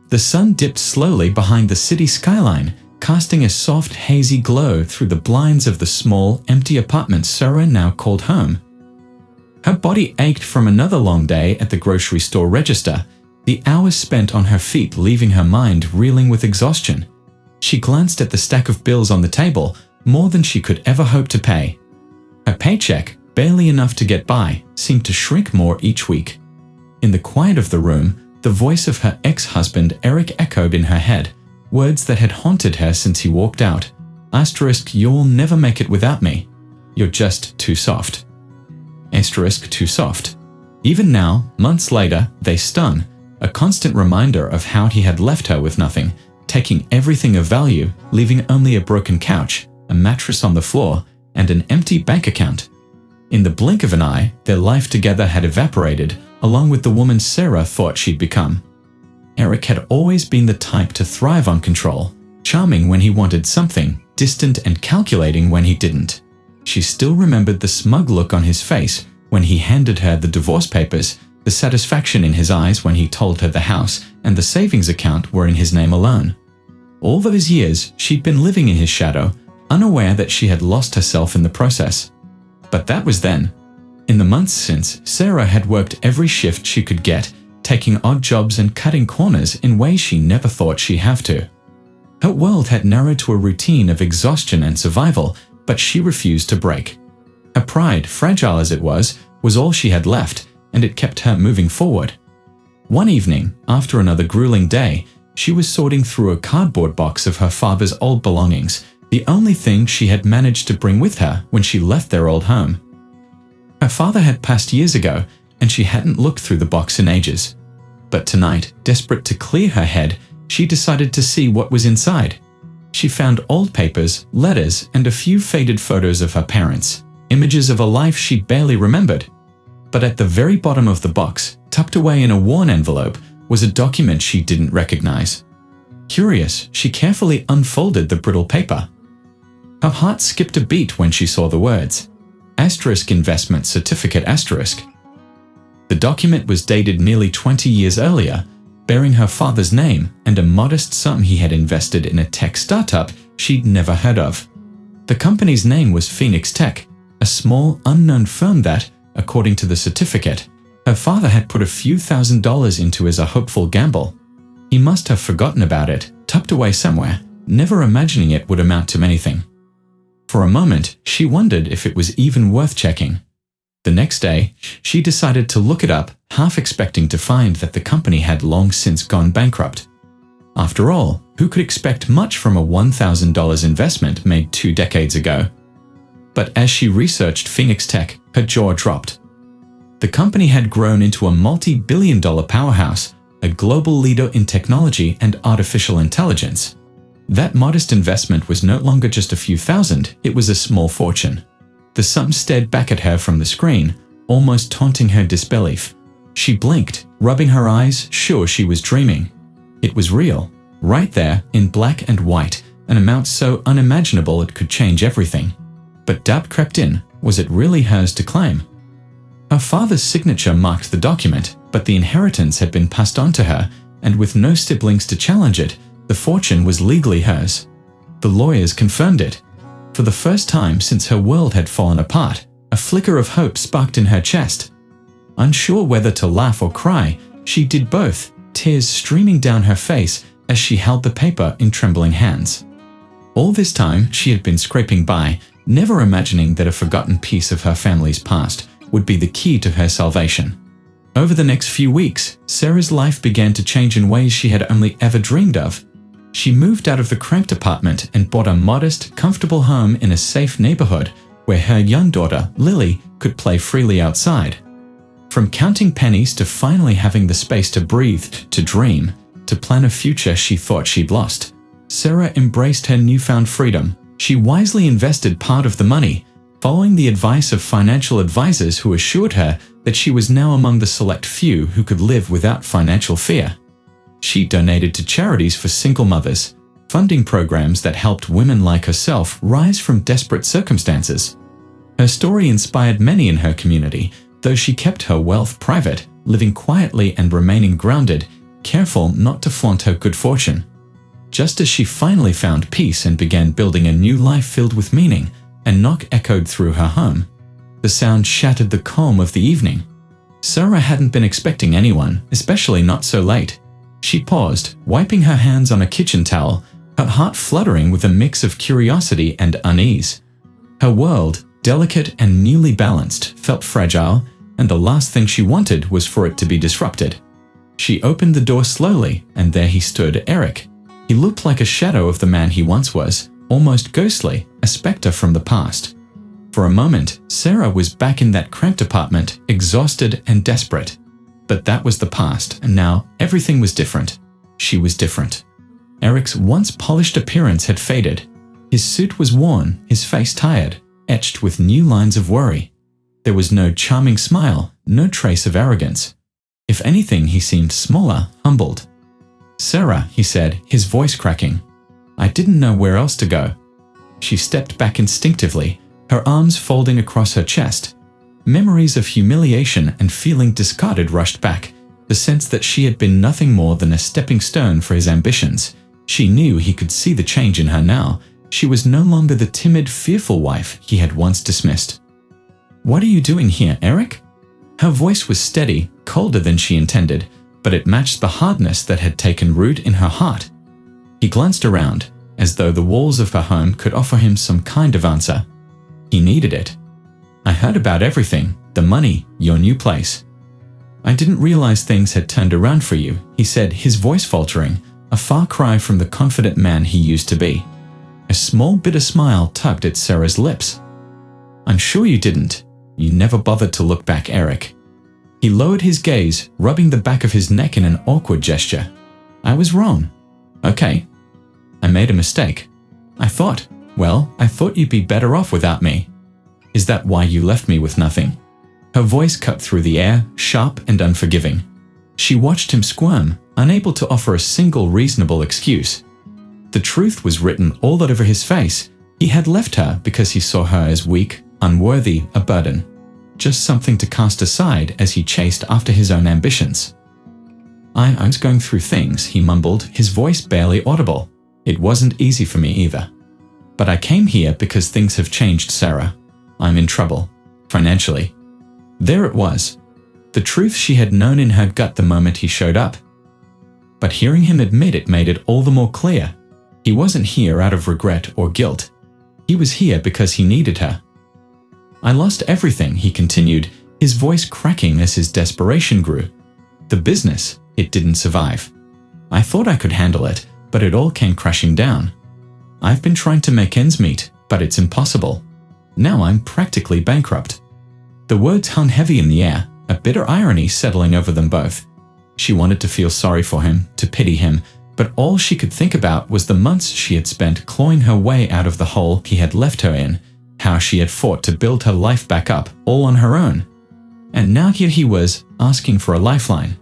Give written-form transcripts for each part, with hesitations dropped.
the sun dipped slowly behind the city skyline, casting a soft, hazy glow through the blinds of the small, empty apartment Sarah now called home. Her body ached from another long day at the grocery store register, the hours spent on her feet leaving her mind reeling with exhaustion. She glanced at the stack of bills on the table, more than she could ever hope to pay. Her paycheck, barely enough to get by, seemed to shrink more each week. In the quiet of the room, the voice of her ex-husband Eric echoed in her head, words that had haunted her since he walked out. * You'll never make it without me. You're just too soft. * Too soft. Even now, months later, they stung, a constant reminder of how he had left her with nothing, taking everything of value, leaving only a broken couch, a mattress on the floor, and an empty bank account. In the blink of an eye, their life together had evaporated, along with the woman Sarah thought she'd become. Eric had always been the type to thrive on control, charming when he wanted something, distant and calculating when he didn't. She still remembered the smug look on his face when he handed her the divorce papers, the satisfaction in his eyes when he told her the house and the savings account were in his name alone. All those years, she'd been living in his shadow, unaware that she had lost herself in the process. But that was then. In the months since, Sarah had worked every shift she could get, taking odd jobs and cutting corners in ways she never thought she'd have to. Her world had narrowed to a routine of exhaustion and survival, but she refused to break. Her pride, fragile as it was all she had left, and it kept her moving forward. One evening, after another grueling day, she was sorting through a cardboard box of her father's old belongings, the only thing she had managed to bring with her when she left their old home. Her father had passed years ago, and she hadn't looked through the box in ages. But tonight, desperate to clear her head, she decided to see what was inside. She found old papers, letters, and a few faded photos of her parents, images of a life she barely remembered. But at the very bottom of the box, tucked away in a worn envelope, was a document she didn't recognize. Curious, she carefully unfolded the brittle paper. Her heart skipped a beat when she saw the words, *investment certificate*. The document was dated nearly 20 years earlier, bearing her father's name and a modest sum he had invested in a tech startup she'd never heard of. The company's name was Phoenix Tech, a small, unknown firm that, according to the certificate, her father had put a few $1,000s into as a hopeful gamble. He must have forgotten about it, tucked away somewhere, never imagining it would amount to anything. For a moment, she wondered if it was even worth checking. The next day, she decided to look it up, half expecting to find that the company had long since gone bankrupt. After all, who could expect much from a $1,000 investment made 2 decades ago? But as she researched Phoenix Tech, her jaw dropped. The company had grown into a multi-billion-dollar powerhouse, a global leader in technology and artificial intelligence. That modest investment was no longer just a few thousand, it was a small fortune. The sum stared back at her from the screen, almost taunting her disbelief. She blinked, rubbing her eyes, sure she was dreaming. It was real, right there, in black and white, an amount so unimaginable it could change everything. But doubt crept in, was it really hers to claim? Her father's signature marked the document, but the inheritance had been passed on to her, and with no siblings to challenge it, the fortune was legally hers. The lawyers confirmed it. For the first time since her world had fallen apart, a flicker of hope sparked in her chest. Unsure whether to laugh or cry, she did both, tears streaming down her face as she held the paper in trembling hands. All this time, she had been scraping by, never imagining that a forgotten piece of her family's past would be the key to her salvation. Over the next few weeks, Sarah's life began to change in ways she had only ever dreamed of. She moved out of the cramped apartment and bought a modest, comfortable home in a safe neighborhood where her young daughter, Lily, could play freely outside. From counting pennies to finally having the space to breathe, to dream, to plan a future she thought she'd lost, Sarah embraced her newfound freedom. She wisely invested part of the money, following the advice of financial advisors who assured her that she was now among the select few who could live without financial fear. She donated to charities for single mothers, funding programs that helped women like herself rise from desperate circumstances. Her story inspired many in her community, though she kept her wealth private, living quietly and remaining grounded, careful not to flaunt her good fortune. Just as she finally found peace and began building a new life filled with meaning, a knock echoed through her home. The sound shattered the calm of the evening. Sarah hadn't been expecting anyone, especially not so late. She paused, wiping her hands on a kitchen towel, her heart fluttering with a mix of curiosity and unease. Her world, delicate and newly balanced, felt fragile, and the last thing she wanted was for it to be disrupted. She opened the door slowly, and there he stood, Eric. He looked like a shadow of the man he once was, almost ghostly, a specter from the past. For a moment, Sarah was back in that cramped apartment, exhausted and desperate. But that was the past, and now everything was different. She was different. Eric's once polished appearance had faded. His suit was worn, his face tired, etched with new lines of worry. There was no charming smile, no trace of arrogance. If anything, he seemed smaller, humbled. "Sarah," he said, his voice cracking. "I didn't know where else to go." She stepped back instinctively, her arms folding across her chest. Memories of humiliation and feeling discarded rushed back, the sense that she had been nothing more than a stepping stone for his ambitions. She knew he could see the change in her now. She was no longer the timid, fearful wife he had once dismissed. "What are you doing here, Eric?" Her voice was steady, colder than she intended, but it matched the hardness that had taken root in her heart. He glanced around, as though the walls of her home could offer him some kind of answer. He needed it. "I heard about everything, the money, your new place. I didn't realize things had turned around for you," he said, his voice faltering, a far cry from the confident man he used to be. A small bitter smile tugged at Sarah's lips. "I'm sure you didn't. You never bothered to look back, Eric." He lowered his gaze, rubbing the back of his neck in an awkward gesture. "I was wrong. Okay. I made a mistake. I thought you'd be better off without me. Is that why you left me with nothing?" Her voice cut through the air, sharp and unforgiving. She watched him squirm, unable to offer a single reasonable excuse. The truth was written all over his face. He had left her because he saw her as weak, unworthy, a burden. Just something to cast aside as he chased after his own ambitions. I was going through things," he mumbled, his voice barely audible. "It wasn't easy for me either. But I came here because things have changed, Sarah. I'm in trouble. Financially." There it was. The truth she had known in her gut the moment he showed up. But hearing him admit it made it all the more clear. He wasn't here out of regret or guilt. He was here because he needed her. "I lost everything," he continued, his voice cracking as his desperation grew. "The business, it didn't survive. I thought I could handle it, but it all came crashing down. I've been trying to make ends meet, but it's impossible. Now I'm practically bankrupt." The words hung heavy in the air, a bitter irony settling over them both. She wanted to feel sorry for him, to pity him, but all she could think about was the months she had spent clawing her way out of the hole he had left her in, how she had fought to build her life back up, all on her own. And now here he was, asking for a lifeline.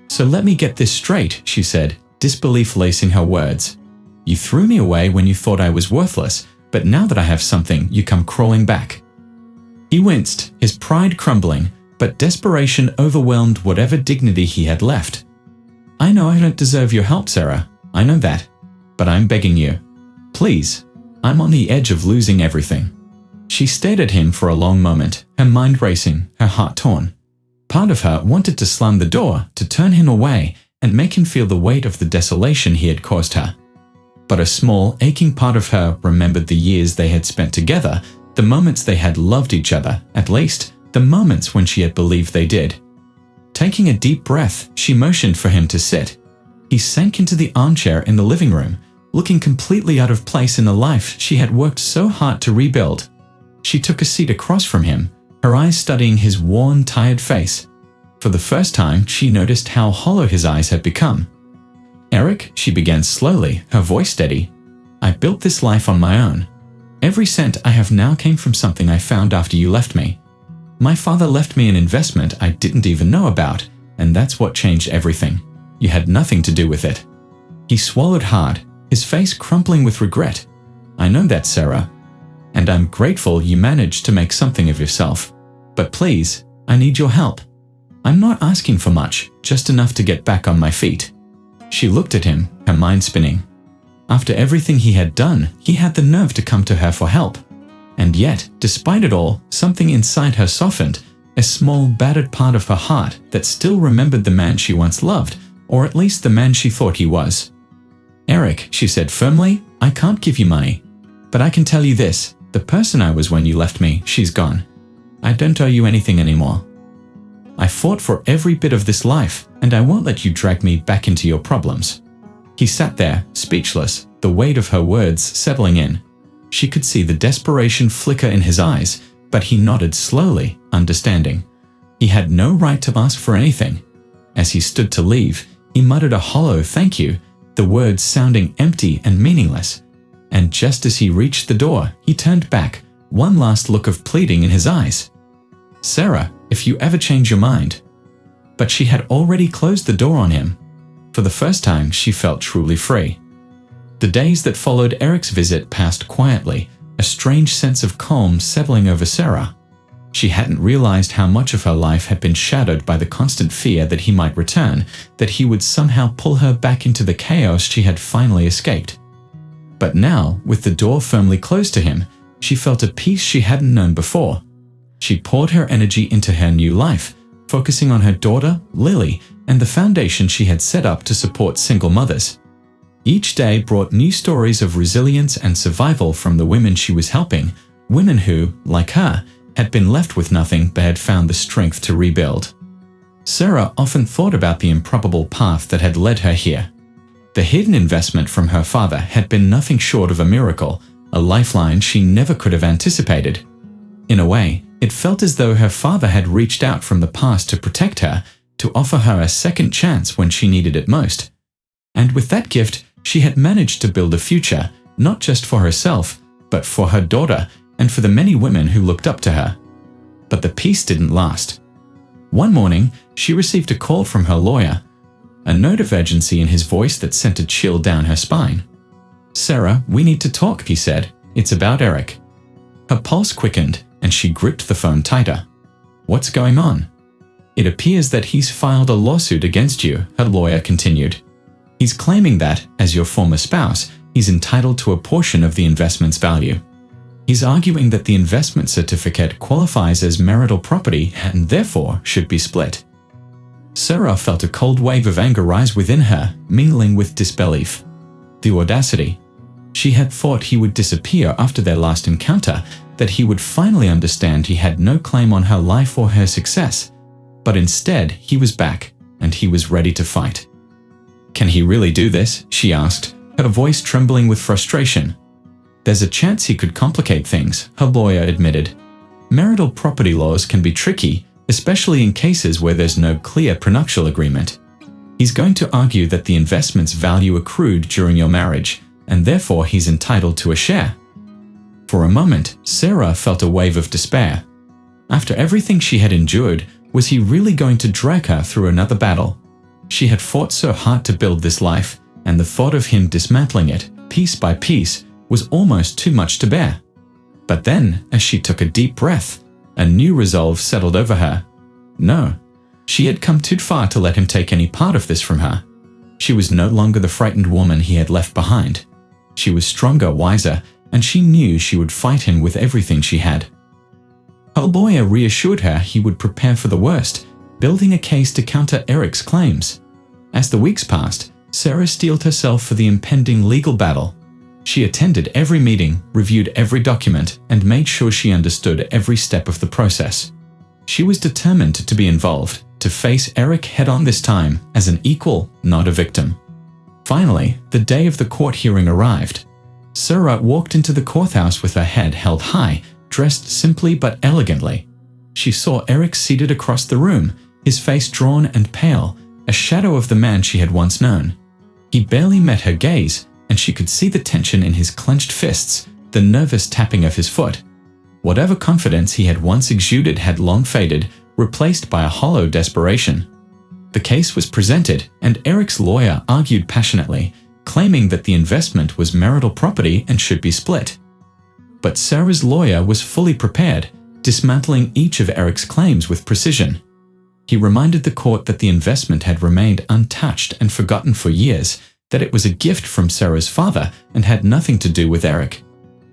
"So let me get this straight," she said, disbelief lacing her words. "You threw me away when you thought I was worthless, but now that I have something, you come crawling back." He winced, his pride crumbling, but desperation overwhelmed whatever dignity he had left. "I know I don't deserve your help, Sarah. I know that. But I'm begging you. Please. I'm on the edge of losing everything." She stared at him for a long moment, her mind racing, her heart torn. Part of her wanted to slam the door, to turn him away, and make him feel the weight of the desolation he had caused her. But a small, aching part of her remembered the years they had spent together, the moments they had loved each other, at least, the moments when she had believed they did. Taking a deep breath, she motioned for him to sit. He sank into the armchair in the living room, looking completely out of place in the life she had worked so hard to rebuild. She took a seat across from him, her eyes studying his worn, tired face. For the first time, she noticed how hollow his eyes had become. "Eric," she began slowly, her voice steady, "I built this life on my own. Every cent I have now came from something I found after you left me. My father left me an investment I didn't even know about, and that's what changed everything. You had nothing to do with it." He swallowed hard, his face crumpling with regret. "I know that, Sarah. And I'm grateful you managed to make something of yourself. But please, I need your help. I'm not asking for much, just enough to get back on my feet." She looked at him, her mind spinning. After everything he had done, he had the nerve to come to her for help. And yet, despite it all, something inside her softened, a small, battered part of her heart that still remembered the man she once loved, or at least the man she thought he was. "Eric," she said firmly, "I can't give you money. But I can tell you this, the person I was when you left me, she's gone. I don't owe you anything anymore. I fought for every bit of this life, and I won't let you drag me back into your problems." He sat there, speechless, the weight of her words settling in. She could see the desperation flicker in his eyes, but he nodded slowly, understanding. He had no right to ask for anything. As he stood to leave, he muttered a hollow thank you, the words sounding empty and meaningless. And just as he reached the door, he turned back, one last look of pleading in his eyes. "Sarah, if you ever change your mind." But she had already closed the door on him. For the first time, she felt truly free. The days that followed Eric's visit passed quietly, a strange sense of calm settling over Sarah. She hadn't realized how much of her life had been shadowed by the constant fear that he might return, that he would somehow pull her back into the chaos she had finally escaped. But now, with the door firmly closed to him, she felt a peace she hadn't known before. She poured her energy into her new life, focusing on her daughter, Lily, and the foundation she had set up to support single mothers. Each day brought new stories of resilience and survival from the women she was helping, women who, like her, had been left with nothing but had found the strength to rebuild. Sarah often thought about the improbable path that had led her here. The hidden investment from her father had been nothing short of a miracle, a lifeline she never could have anticipated. In a way, it felt as though her father had reached out from the past to protect her, to offer her a second chance when she needed it most. And with that gift, she had managed to build a future, not just for herself, but for her daughter and for the many women who looked up to her. But the peace didn't last. One morning, she received a call from her lawyer, a note of urgency in his voice that sent a chill down her spine. "Sarah, we need to talk," he said. "It's about Eric." Her pulse quickened, and she gripped the phone tighter. "What's going on?" "It appears that he's filed a lawsuit against you," her lawyer continued. "He's claiming that, as your former spouse, he's entitled to a portion of the investment's value. He's arguing that the investment certificate qualifies as marital property and therefore should be split." Sarah felt a cold wave of anger rise within her, mingling with disbelief. The audacity. She had thought he would disappear after their last encounter, that he would finally understand he had no claim on her life or her success. But instead, he was back, and he was ready to fight. "Can he really do this?" she asked, her voice trembling with frustration. "There's a chance he could complicate things," her lawyer admitted. "Marital property laws can be tricky, especially in cases where there's no clear prenuptial agreement. He's going to argue that the investment's value accrued during your marriage, and therefore he's entitled to a share." For a moment, Sarah felt a wave of despair. After everything she had endured, was he really going to drag her through another battle? She had fought so hard to build this life, and the thought of him dismantling it, piece by piece, was almost too much to bear. But then, as she took a deep breath, a new resolve settled over her. No, she had come too far to let him take any part of this from her. She was no longer the frightened woman he had left behind. She was stronger, wiser, and she knew she would fight him with everything she had. Her lawyer reassured her he would prepare for the worst, building a case to counter Eric's claims. As the weeks passed, Sarah steeled herself for the impending legal battle. She attended every meeting, reviewed every document, and made sure she understood every step of the process. She was determined to be involved, to face Eric head-on this time as an equal, not a victim. Finally, the day of the court hearing arrived. Sarah walked into the courthouse with her head held high, dressed simply but elegantly. She saw Eric seated across the room, his face drawn and pale, a shadow of the man she had once known. He barely met her gaze, and she could see the tension in his clenched fists, the nervous tapping of his foot. Whatever confidence he had once exuded had long faded, replaced by a hollow desperation. The case was presented, and Eric's lawyer argued passionately, claiming that the investment was marital property and should be split. But Sarah's lawyer was fully prepared, dismantling each of Eric's claims with precision. He reminded the court that the investment had remained untouched and forgotten for years, that it was a gift from Sarah's father and had nothing to do with Eric.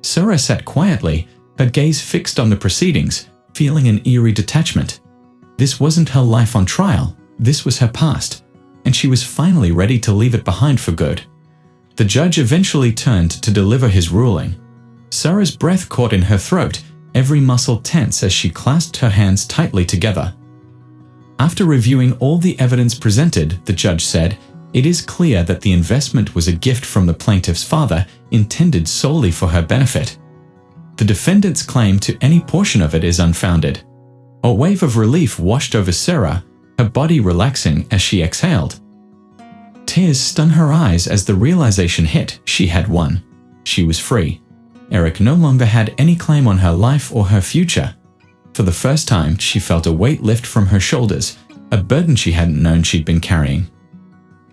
Sarah sat quietly, her gaze fixed on the proceedings, feeling an eerie detachment. This wasn't her life on trial, this was her past, and she was finally ready to leave it behind for good. The judge eventually turned to deliver his ruling. Sarah's breath caught in her throat, every muscle tense as she clasped her hands tightly together. After reviewing all the evidence presented, the judge said, "It is clear that the investment was a gift from the plaintiff's father, intended solely for her benefit. The defendant's claim to any portion of it is unfounded." A wave of relief washed over Sarah, her body relaxing as she exhaled. Tears stung her eyes as the realization hit: she had won. She was free. Eric no longer had any claim on her life or her future. For the first time, she felt a weight lift from her shoulders, a burden she hadn't known she'd been carrying.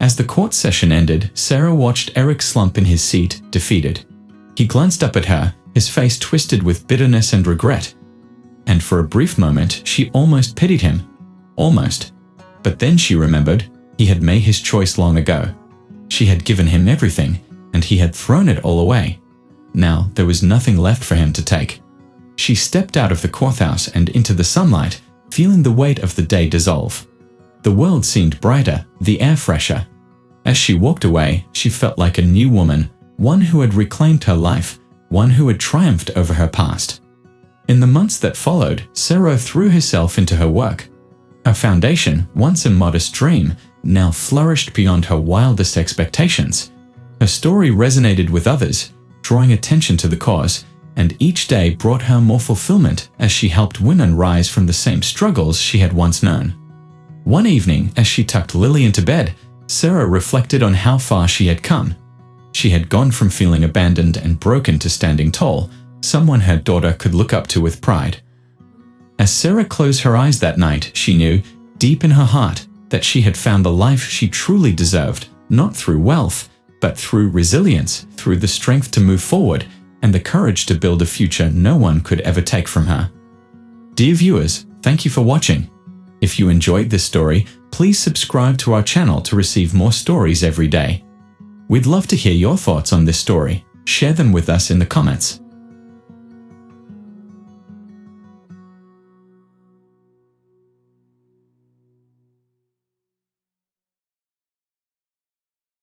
As the court session ended, Sarah watched Eric slump in his seat, defeated. He glanced up at her, his face twisted with bitterness and regret. And for a brief moment, she almost pitied him. Almost. But then she remembered, he had made his choice long ago. She had given him everything, and he had thrown it all away. Now there was nothing left for him to take. She stepped out of the courthouse and into the sunlight, feeling the weight of the day dissolve. The world seemed brighter, the air fresher. As she walked away, she felt like a new woman, one who had reclaimed her life, one who had triumphed over her past. In the months that followed, Sarah threw herself into her work. Her foundation, once a modest dream, now flourished beyond her wildest expectations. Her story resonated with others, drawing attention to the cause, and each day brought her more fulfillment as she helped women rise from the same struggles she had once known. One evening, as she tucked Lily into bed, Sarah reflected on how far she had come. She had gone from feeling abandoned and broken to standing tall, someone her daughter could look up to with pride. As Sarah closed her eyes that night, she knew, deep in her heart, that she had found the life she truly deserved, not through wealth, but through resilience, through the strength to move forward, and the courage to build a future no one could ever take from her. Dear viewers, thank you for watching. If you enjoyed this story, please subscribe to our channel to receive more stories every day. We'd love to hear your thoughts on this story. Share them with us in the comments.